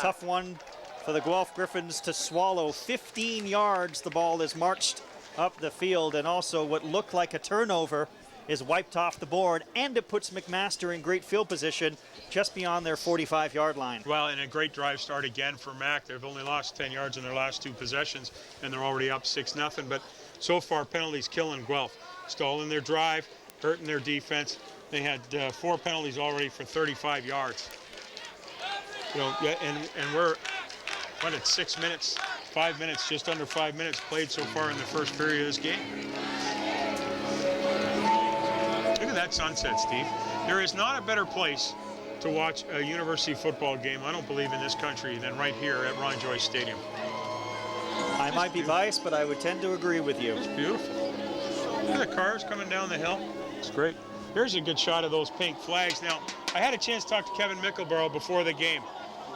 Tough one for the Guelph Griffins to swallow. 15 yards the ball is marched up the field, and also what looked like a turnover is wiped off the board, and it puts McMaster in great field position just beyond their 45-yard line. Well, and a great drive start again for Mac. They've only lost 10 yards in their last 2 possessions, and they're already up 6-0. But so far, penalties killing Guelph. Stalling their drive, hurting their defense. They had 4 penalties already for 35 yards. You know, and we're, what, at 6 minutes, 5 minutes, just under 5 minutes played so far in the first period of this game. Look at that sunset, Steve. There is not a better place to watch a university football game, I don't believe, in this country than right here at Ron Joyce Stadium. I might be biased, but I would tend to agree with you. It's beautiful. Look at the cars coming down the hill. It's great. Here's a good shot of those pink flags. Now, I had a chance to talk to Kevin Mickleborough before the game.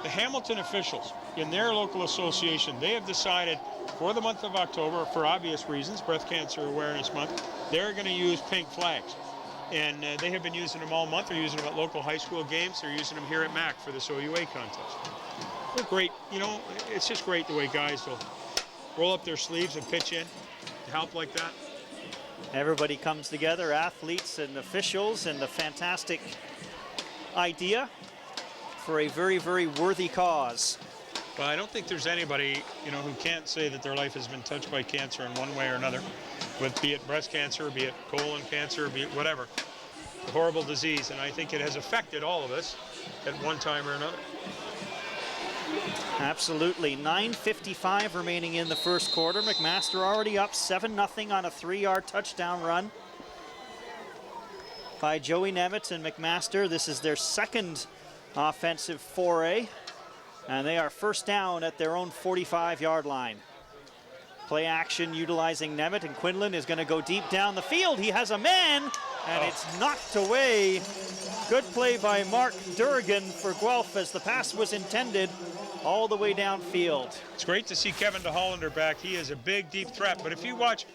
The Hamilton officials in their local association, they have decided for the month of October, for obvious reasons, Breast Cancer Awareness Month, they're going to use pink flags. And they have been using them all month. They're using them at local high school games. They're using them here at MAC for this OUA contest. They're great. You know, it's just great the way guys will roll up their sleeves and pitch in to help like that. Everybody comes together, athletes and officials, and the fantastic idea for a very, very worthy cause. Well, I don't think there's anybody, you know, who can't say that their life has been touched by cancer in one way or another, with be it breast cancer, be it colon cancer, be it whatever, a horrible disease, and I think it has affected all of us at one time or another. Absolutely. 9:55 remaining in the first quarter. McMaster already up 7-0 on a 3-yard touchdown run by Joey Nemeth and McMaster. This is their second offensive foray, and they are first down at their own 45-yard line. Play action utilizing Nemeth, and Quinlan is going to go deep down the field. He has a man, and it's knocked away. Good play by Mark Durgan for Guelph as the pass was intended all the way downfield. It's great to see Kevin DeHollander back. He is a big, deep threat. But if you watch,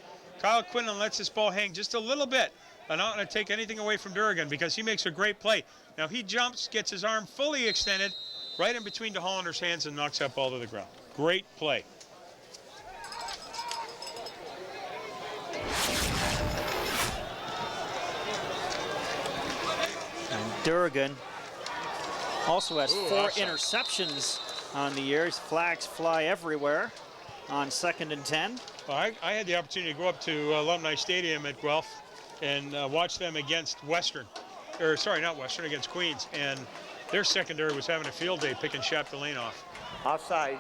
Kyle Quinlan lets this ball hang just a little bit. I'm not going to take anything away from Durgan because he makes a great play. Now he jumps, gets his arm fully extended, right in between DeHollander's hands, and knocks that ball to the ground. Great play. And Durgan also has 4 interceptions on the year. His flags fly everywhere on 2nd and 10. Well, I had the opportunity to go up to Alumni Stadium at Guelph and watch them against Western, or sorry, not Western, against Queens, and their secondary was having a field day picking Shap Delane off. Offside.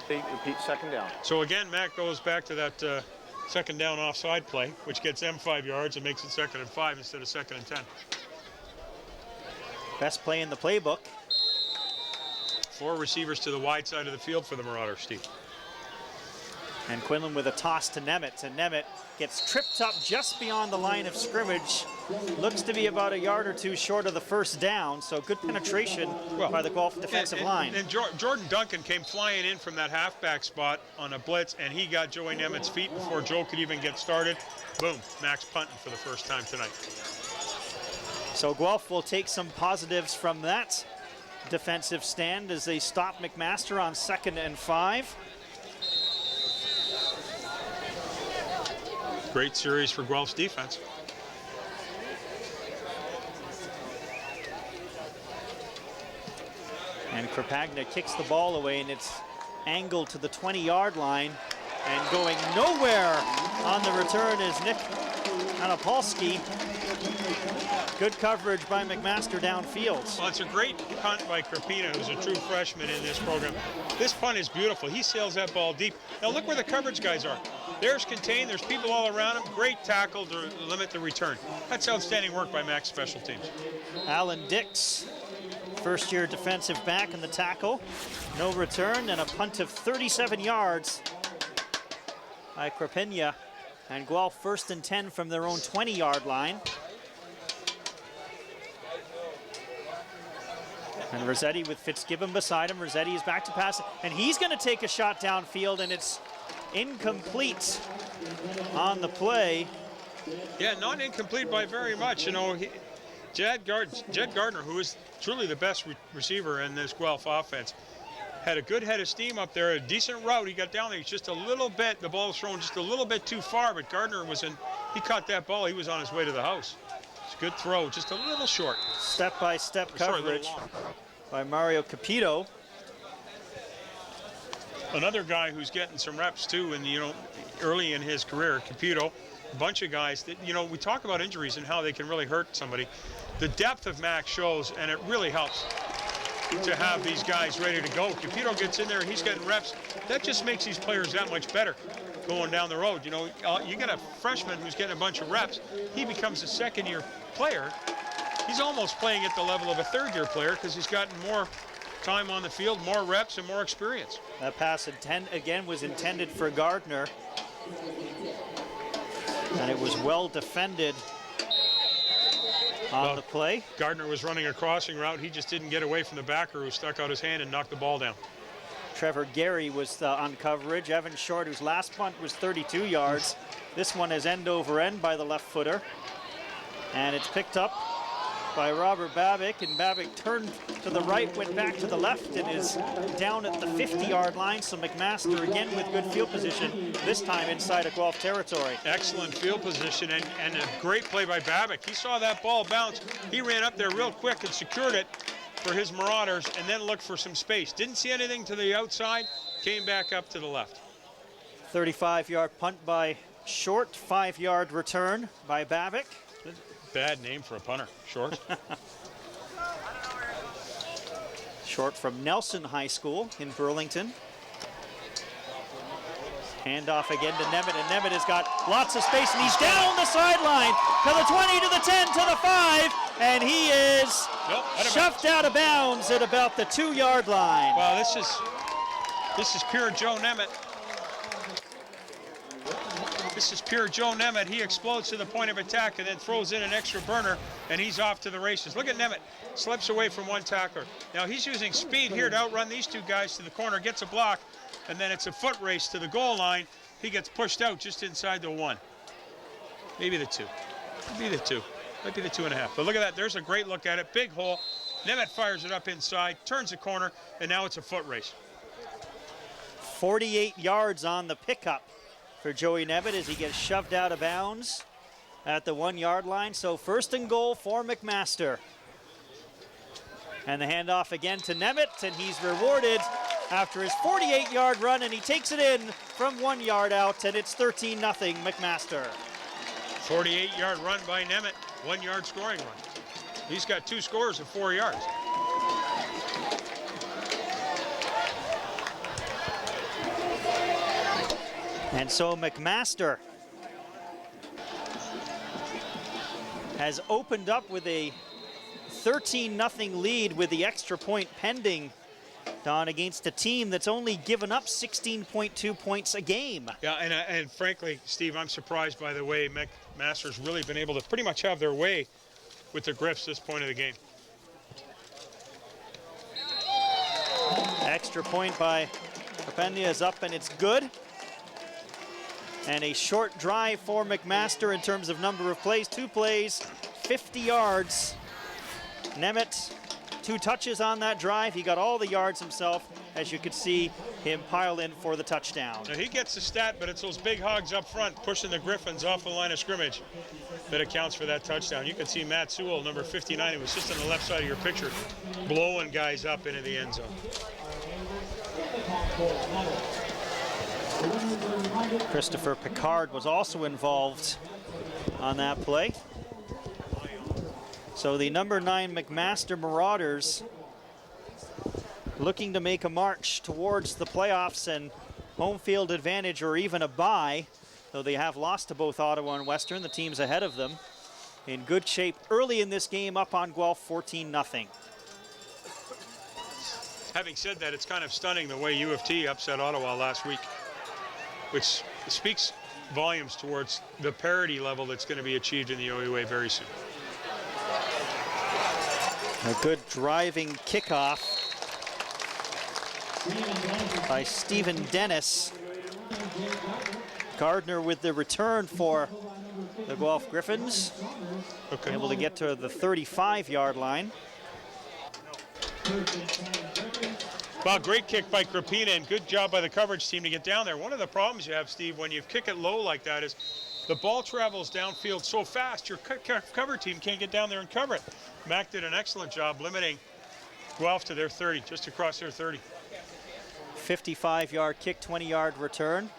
Repeat, 2nd down. So again, Mac goes back to that 2nd down offside play, which gets them 5 yards and makes it 2nd and 5 instead of 2nd and 10. Best play in the playbook. 4 receivers to the wide side of the field for the Marauders, Steve. And Quinlan with a toss to Nemeth, and Nemeth gets tripped up just beyond the line of scrimmage. Looks to be about a yard or 2 short of the first down, so good penetration by the Guelph defensive line. And Jordan Duncan came flying in from that halfback spot on a blitz, and he got Joey Nemeth's feet before Joe could even get started. Boom, Max punting for the first time tonight. So Guelph will take some positives from that defensive stand as they stop McMaster on 2nd and 5. Great series for Guelph's defense. And Krapagna kicks the ball away, and it's angled to the 20-yard line, and going nowhere on the return is Nick Anapolsky. Good coverage by McMaster downfield. Well, it's a great punt by Krapina, who's a true freshman in this program. This punt is beautiful. He sails that ball deep. Now look where the coverage guys are. There's contained, there's people all around him. Great tackle to limit the return. That's outstanding work by Mac's special teams. Alan Dix, first-year defensive back in the tackle. No return, and a punt of 37 yards by Krapina. And Guelph 1st and 10 from their own 20-yard line. And Rossetti with Fitzgibbon beside him. Rossetti is back to pass, and he's going to take a shot downfield, and it's incomplete on the play. Yeah, not incomplete by very much. You know, Jed Gardner, who is truly the best receiver in this Guelph offense, had a good head of steam up there, a decent route. He got down there. He's just a little bit, the ball was thrown just a little bit too far, but Gardner he caught that ball. He was on his way to the house. It's a good throw, just a little short. Step-by-step coverage by Mario Capito. Another guy who's getting some reps too, and early in his career, Capito, a bunch of guys that, we talk about injuries and how they can really hurt somebody. The depth of Mac shows, and it really helps to have these guys ready to go. Capito gets in there, and he's getting reps. That just makes these players that much better going down the road. You get a freshman who's getting a bunch of reps. He becomes a second-year player. He's almost playing at the level of a third-year player because he's gotten more time on the field, more reps, and more experience. That pass again was intended for Gardner, and it was well defended on the play. Gardner was running a crossing route. He just didn't get away from the backer who stuck out his hand and knocked the ball down. Trevor Gary was on coverage. Evan Short, whose last punt was 32 yards. This one is end over end by the left footer, and it's picked up by Robert Babick, and Babick turned to the right, went back to the left, and is down at the 50-yard line. So McMaster again with good field position, this time inside of Guelph territory. Excellent field position and a great play by Babick. He saw that ball bounce. He ran up there real quick and secured it for his Marauders, and then looked for some space. Didn't see anything to the outside, came back up to the left. 35-yard punt by Short, 5-yard return by Babick. Bad name for a punter, Short. Short from Nelson High School in Burlington. Handoff again to Nemeth, and Nemeth has got lots of space, and he's down the sideline to the 20, to the 10, to the 5, and he is shoved out of bounds at about the 2-yard line. Wow, this is pure Joe Nemeth. This is pure Joe Nemeth. He explodes to the point of attack and then throws in an extra burner, and he's off to the races. Look at Nemeth, slips away from one tackler. Now he's using speed here to outrun these two guys to the corner, gets a block, and then it's a foot race to the goal line. He gets pushed out just inside the 1. Maybe the 2. Maybe the 2. Might be the 2.5. But look at that. There's a great look at it. Big hole. Nemeth fires it up inside, turns the corner, and now it's a foot race. 48 yards on the pickup for Joey Nemeth as he gets shoved out of bounds at the 1-yard line. So 1st and goal for McMaster. And the handoff again to Nemeth, and he's rewarded after his 48-yard run, and he takes it in from 1 yard out, and it's 13-0 McMaster. 48-yard run by Nemeth, 1-yard scoring run. He's got 2 scores of 4 yards. And so McMaster has opened up with a 13-0 lead with the extra point pending, Don, against a team that's only given up 16.2 points a game. Yeah, and frankly, Steve, I'm surprised by the way McMaster's really been able to pretty much have their way with the Griffs this point of the game. Extra point by Rapenia is up, and it's good. And a short drive for McMaster in terms of number of plays. 2 plays, 50 yards. Nemeth, 2 touches on that drive. He got all the yards himself, as you could see him pile in for the touchdown. Now he gets the stat, but it's those big hogs up front pushing the Griffins off the line of scrimmage that accounts for that touchdown. You can see Matt Sewell, number 59, who was just on the left side of your picture, blowing guys up into the end zone. Christopher Picard was also involved on that play. So the number 9 McMaster Marauders looking to make a march towards the playoffs and home field advantage, or even a bye, though they have lost to both Ottawa and Western, the teams ahead of them. In good shape early in this game, up on Guelph 14-0. Having said that, it's kind of stunning the way U of T upset Ottawa last week, which speaks volumes towards the parity level that's going to be achieved in the OUA very soon. A good driving kickoff by Stephen Dennis. Gardner with the return for the Guelph Griffins. Okay. Able to get to the 35-yard line. Well, great kick by Krapina, and good job by the coverage team to get down there. One of the problems you have, Steve, when you kick it low like that is the ball travels downfield so fast, your cover team can't get down there and cover it. Mac did an excellent job limiting Guelph to their 30, just across their 30. 55-yard kick, 20-yard return.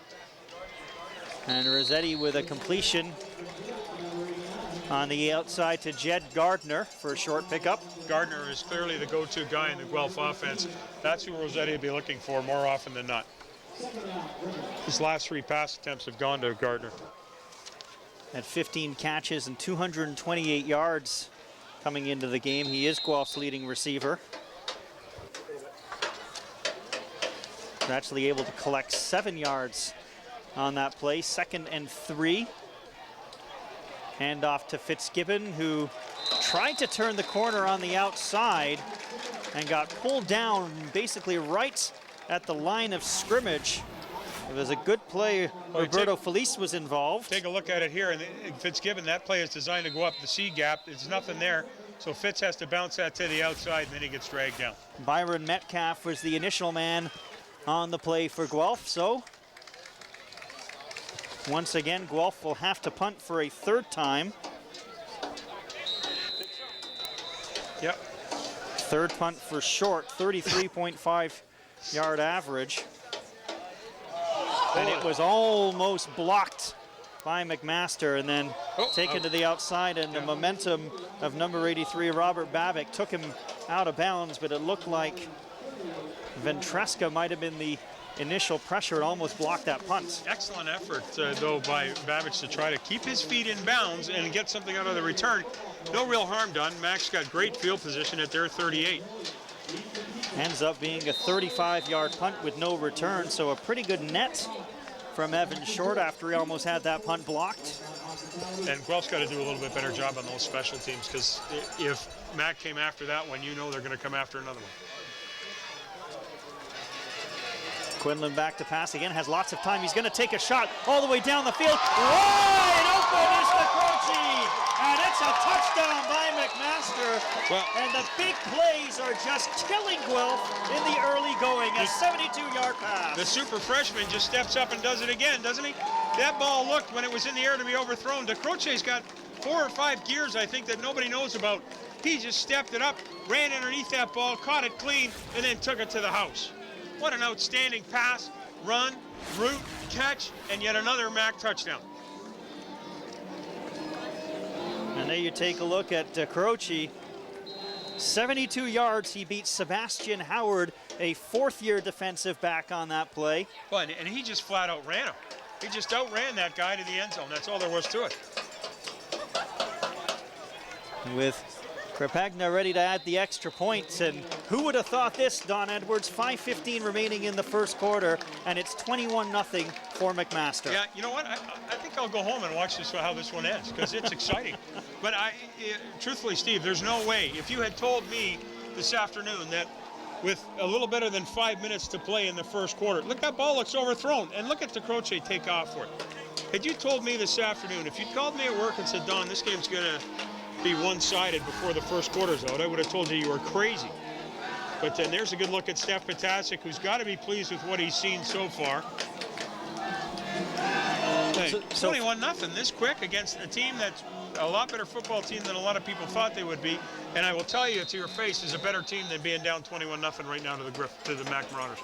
And Rossetti with a completion on the outside to Jed Gardner for a short pickup. Gardner is clearly the go-to guy in the Guelph offense. That's who Rossetti would be looking for more often than not. His last 3 pass attempts have gone to Gardner. At 15 catches and 228 yards coming into the game. He is Guelph's leading receiver. Actually able to collect 7 yards on that play. 2nd and 3. Hand off to Fitzgibbon, who tried to turn the corner on the outside and got pulled down basically right at the line of scrimmage. It was a good play. Roberto Felice was involved. Take a look at it here, and Fitzgibbon, that play is designed to go up the C gap. There's nothing there, so Fitz has to bounce that to the outside, and then he gets dragged down. Byron Metcalf was the initial man on the play for Guelph, so once again, Guelph will have to punt for a 3rd time. Yep. 3rd punt for short, 33.5 yard average. And it was almost blocked by McMaster and then taken to the outside, and the momentum of number 83, Robert Babick, took him out of bounds, but it looked like Ventresca might have been the initial pressure. It almost blocked that punt. Excellent effort, though, by Babbage to try to keep his feet in bounds and get something out of the return. No real harm done. Max got great field position at their 38. Ends up being a 35-yard punt with no return, so a pretty good net from Evan Short after he almost had that punt blocked. And Guelph's got to do a little bit better job on those special teams, because if Mac came after that one, you know they're going to come after another one. Quinlan back to pass again, has lots of time. He's going to take a shot all the way down the field. Wide open is the Croce, and it's a touchdown by McMaster. Well, and the big plays are just killing Guelph in the early going. A 72-yard pass. The super freshman just steps up and does it again, doesn't he? That ball looked, when it was in the air, to be overthrown. De Croce's got 4 or 5 gears, I think, that nobody knows about. He just stepped it up, ran underneath that ball, caught it clean, and then took it to the house. What an outstanding pass, run, route, catch, and yet another Mac touchdown. And there you take a look at Croce. 72 yards, he beat Sebastian Howard, a 4th-year defensive back on that play. Well, and he just flat out ran him. He just outran that guy to the end zone. That's all there was to it. With Krapagna ready to add the extra points, and who would have thought this, Don Edwards? 5:15 remaining in the first quarter, and it's 21-0 for McMaster. Yeah, you know what? I think I'll go home and watch this, how this one ends, because it's exciting. But truthfully, Steve, there's no way. If you had told me this afternoon that with a little better than 5 minutes to play in the first quarter, look, that ball looks overthrown, and look at De Croce take off for it. Had you told me this afternoon, if you'd called me at work and said, Don, this game's going to be one-sided before the first quarter's out, I would have told you were crazy. But then there's a good look at Steph Potasic, who's got to be pleased with what he's seen so far. Hey, 21-0 this quick against a team that's a lot better football team than a lot of people thought they would be. And I will tell you to your face, is a better team than being down 21-0 right now to the Mac Marauders.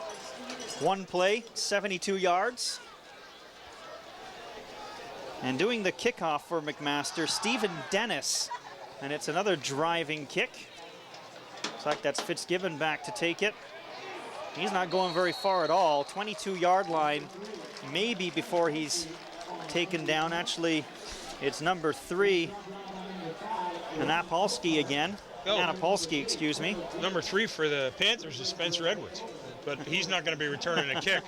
One play, 72 yards. And doing the kickoff for McMaster, Stephen Dennis. And it's another driving kick. Looks like that's Fitzgibbon back to take it. He's not going very far at all. 22-yard line, maybe before he's taken down. Actually, it's number 3, Anapolsky again. Oh. Anapolsky, excuse me. Number 3 for the Panthers is Spencer Edwards. But he's not going to be returning a kick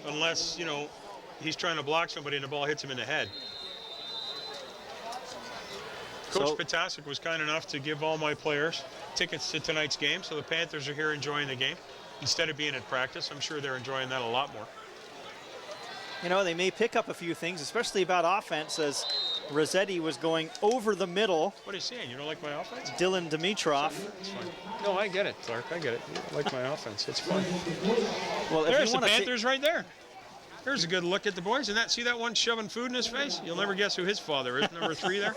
unless, you know, he's trying to block somebody and the ball hits him in the head. Coach Potasic was kind enough to give all my players tickets to tonight's game, so the Panthers are here enjoying the game. Instead of being at practice, I'm sure they're enjoying that a lot more. You know, they may pick up a few things, especially about offense, as Rossetti was going over the middle. What are you saying? You don't like my offense? Dylan Dimitrov. It's fine. No, I get it, Clark. I get it. You don't like my offense. It's fine. Well, if There's you the Panthers right there. There's a good look at the boys. And see that one shoving food in his face? You'll never guess who his father is. Number 3 there.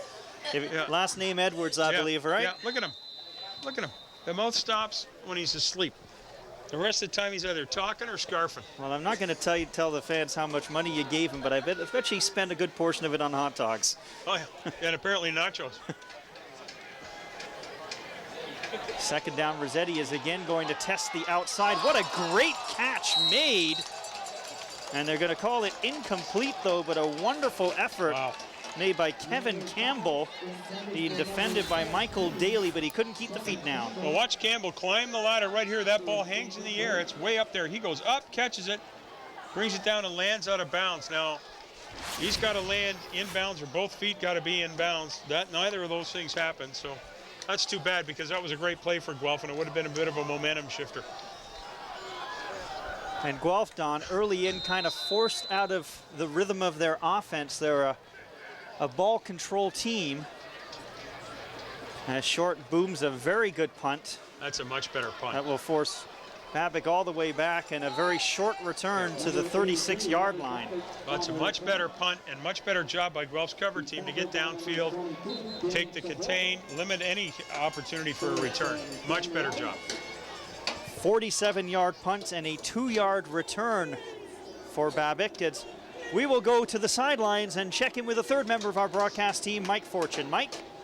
Yeah. Last name Edwards, I believe, right? Yeah, look at him. Look at him. The mouth stops when he's asleep. The rest of the time he's either talking or scarfing. Well, I'm not going to tell the fans how much money you gave him, but I bet you spent a good portion of it on hot dogs. Oh, yeah. And apparently nachos. Second down, Rossetti is again going to test the outside. What a great catch made. And they're going to call it incomplete, though, but a wonderful effort made by Kevin Campbell, being defended by Michael Daly, but he couldn't keep the feet down. Well, watch Campbell climb the ladder right here. That ball hangs in the air. It's way up there. He goes up, catches it, brings it down, and lands out of bounds. Now, he's got to land in bounds, or both feet got to be in bounds. Neither of those things happened, so that's too bad, because that was a great play for Guelph, and it would have been a bit of a momentum shifter. And Guelph, Don, early in, kind of forced out of the rhythm of their offense. They're a ball control team. And Short booms a very good punt. That's a much better punt. That will force Babick all the way back, and a very short return to the 36-yard line. That's a much better punt and much better job by Guelph's cover team to get downfield, take the contain, limit any opportunity for a return. Much better job. 47-yard punt and a 2-yard return for Babick. We will go to the sidelines and check in with a third member of our broadcast team, Mike Fortune. Mike?